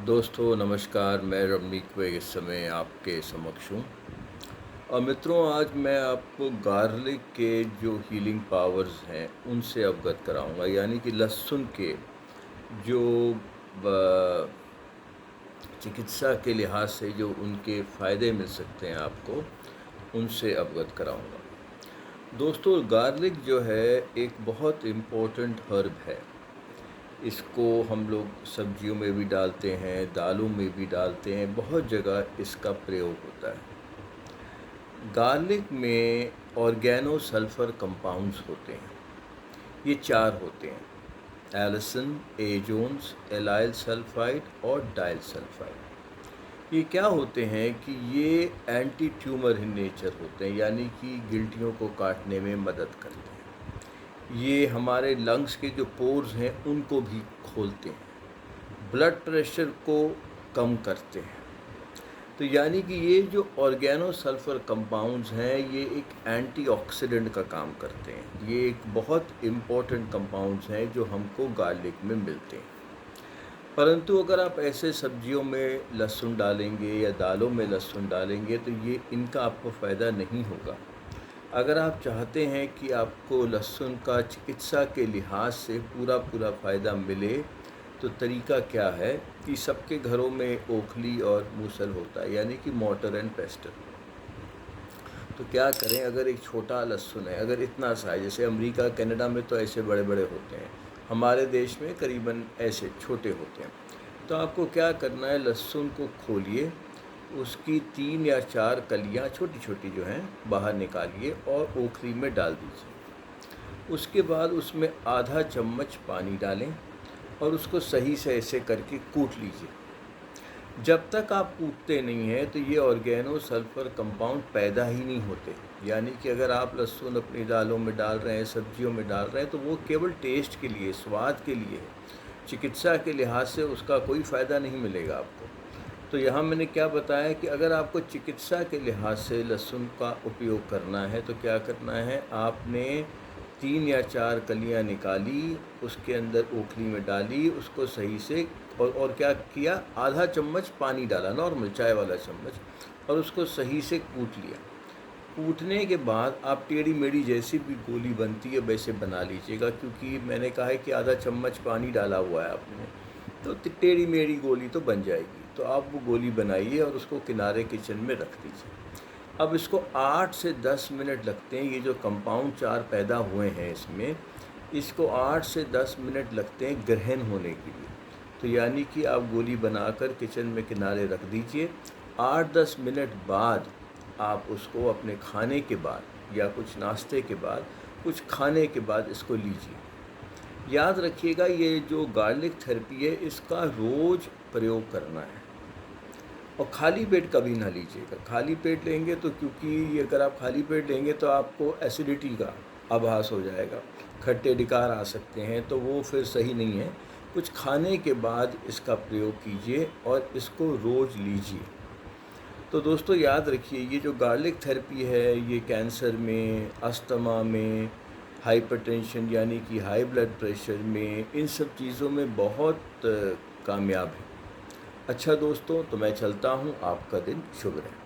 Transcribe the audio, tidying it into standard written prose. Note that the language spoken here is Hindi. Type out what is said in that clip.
दोस्तों नमस्कार, मैं रमनीक भाई इस समय आपके समक्ष हूँ। और मित्रों, आज मैं आपको गार्लिक के जो हीलिंग पावर्स हैं उनसे अवगत कराऊंगा, यानी कि लहसुन के जो चिकित्सा के लिहाज से जो उनके फ़ायदे मिल सकते हैं आपको, उनसे अवगत कराऊंगा। दोस्तों, गार्लिक जो है एक बहुत इम्पोर्टेंट हर्ब है। इसको हम लोग सब्जियों में भी डालते हैं, दालों में भी डालते हैं, बहुत जगह इसका प्रयोग होता है। गार्लिक में ऑर्गेनो सल्फर कंपाउंड्स होते हैं। ये 4 होते हैं: एलिसिन, एजोन्स, एलाइल सल्फाइड और डाइल सल्फाइड। ये क्या होते हैं कि ये एंटी ट्यूमर इन नेचर होते हैं, यानी कि गिल्टियों को काटने में मदद करते हैं। ये हमारे लंग्स के जो पोर्स हैं उनको भी खोलते हैं, ब्लड प्रेशर को कम करते हैं। तो यानी कि ये जो ऑर्गेनो सल्फर कंपाउंड्स हैं ये एक एंटीऑक्सीडेंट का काम करते हैं। ये एक बहुत इम्पोर्टेंट कंपाउंड्स हैं जो हमको गार्लिक में मिलते हैं। परंतु अगर आप ऐसे सब्जियों में लहसुन डालेंगे या दालों में लहसुन डालेंगे तो ये इनका आपको फ़ायदा नहीं होगा। अगर आप चाहते हैं कि आपको लहसुन का चिकित्सा के लिहाज से पूरा फ़ायदा मिले, तो तरीका क्या है कि सबके घरों में ओखली और मूसल होता है, यानी कि मॉर्टर एंड पेस्टल। तो क्या करें, अगर एक छोटा लहसुन है, अगर इतना सा है, जैसे अमेरिका कनाडा में तो ऐसे बड़े बड़े होते हैं, हमारे देश में करीबन ऐसे छोटे होते हैं। तो आपको क्या करना है, लहसुन को खोलिए, उसकी 3 या 4 कलियां छोटी छोटी जो हैं बाहर निकालिए और ओखली में डाल दीजिए। उसके बाद उसमें आधा चम्मच पानी डालें और उसको सही से ऐसे करके कूट लीजिए। जब तक आप कूटते नहीं हैं तो ये ऑर्गेनो सल्फर कंपाउंड पैदा ही नहीं होते। यानी कि अगर आप लहसुन अपनी दालों में डाल रहे हैं, सब्जियों में डाल रहे हैं, तो वो केवल टेस्ट के लिए, स्वाद के लिए है। चिकित्सा के लिहाज से उसका कोई फ़ायदा नहीं मिलेगा आपको। तो यहाँ मैंने क्या बताया कि अगर आपको चिकित्सा के लिहाज से लहसुन का उपयोग करना है तो क्या करना है, आपने 3 या 4 कलियाँ निकाली, उसके अंदर ओखली में डाली, उसको सही से और क्या किया, आधा चम्मच पानी डाला, नॉर्मल चाय वाला चम्मच, और उसको सही से कूट लिया। कूटने के बाद आप टेढ़ी मेढ़ी जैसी भी गोली बनती है वैसे बना लीजिएगा, क्योंकि मैंने कहा है कि आधा चम्मच पानी डाला हुआ है आपने, तो टेढ़ी मेढ़ी गोली तो बन जाएगी। तो आप वो गोली बनाइए और उसको किनारे किचन में रख दीजिए। अब इसको 8 से 10 मिनट लगते हैं, ये जो कंपाउंड 4 पैदा हुए हैं इसमें, इसको 8 से 10 मिनट लगते हैं ग्रहण होने के लिए। तो यानी कि आप गोली बनाकर किचन में किनारे रख दीजिए। 8-10 मिनट बाद आप उसको अपने खाने के बाद या कुछ नाश्ते के बाद, कुछ खाने के बाद इसको लीजिए। याद रखिएगा, ये जो गार्लिक थेरेपी है इसका रोज़ प्रयोग करना है और खाली पेट कभी ना लीजिएगा। खाली पेट लेंगे तो, क्योंकि अगर आप खाली पेट लेंगे तो आपको एसिडिटी का आभास हो जाएगा, खट्टे डिकार आ सकते हैं, तो वो फिर सही नहीं है। कुछ खाने के बाद इसका प्रयोग कीजिए और इसको रोज़ लीजिए। तो दोस्तों याद रखिए, ये जो गार्लिक थेरेपी है ये कैंसर में, अस्थमा में, हाइपरटेंशन यानी कि हाई ब्लड प्रेशर में, इन सब चीज़ों में बहुत कामयाब है। अच्छा दोस्तों, तो मैं चलता हूँ, आपका दिन शुभ रहे।